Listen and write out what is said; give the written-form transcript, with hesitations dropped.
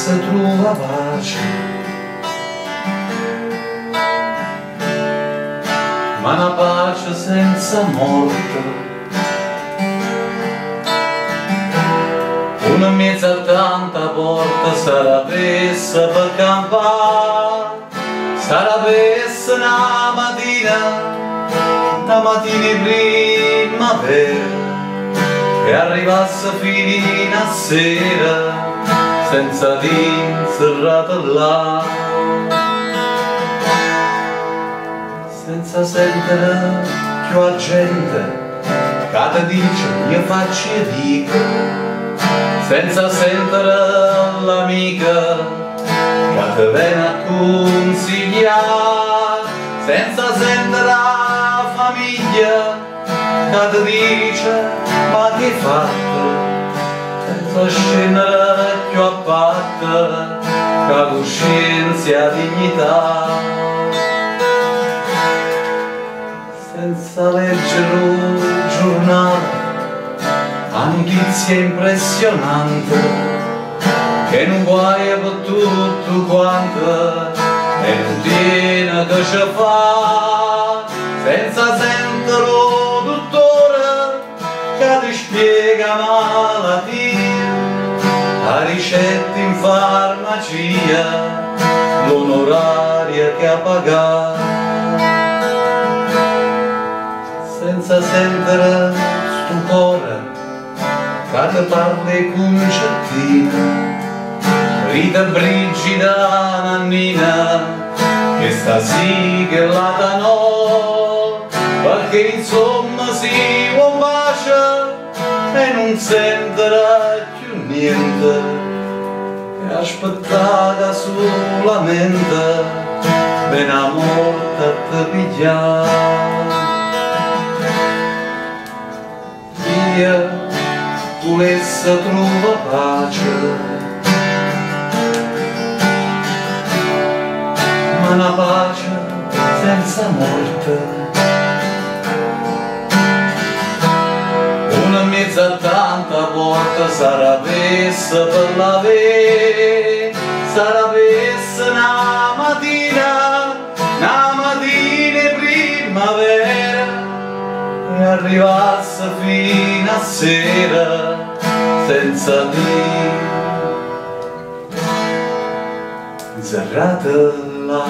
volesse trova pace, ma una pace senza morte. Una mezza tanta porta sarebbe per campare, sarebbe una mattina in primavera, e arrivasse fino a sera senza d'inserrata là, senza sentire più la gente che ti dice io faccio e dico, senza sentire l'amica che ti viene a consigliare, senza sentire la famiglia che ti dice ma che hai fatto, senza scendere più a parte che coscienza e dignità, senza leggere un giornale a notizie impressionante che non guaia per tutto quanto e non tiene che ci fa, senza sentire lo dottore che ti spiega malattia, la ricetta in farmacia, l'onoraria che ha pagato, senza sentire stupore che ti parli concertina, Rita, Brigida, Nannina, che sta sì che la no, perché insomma si vuol pace e non sentirà più niente, che aspettata solamente ben a morte a te pigliare. Via volesse trova pace, ma una pace senza morte. Una mezza tanta porta sarebbe per la ve, sarebbe una mattina in primavera, e arrivasse fino a sera senza dire zerrata là.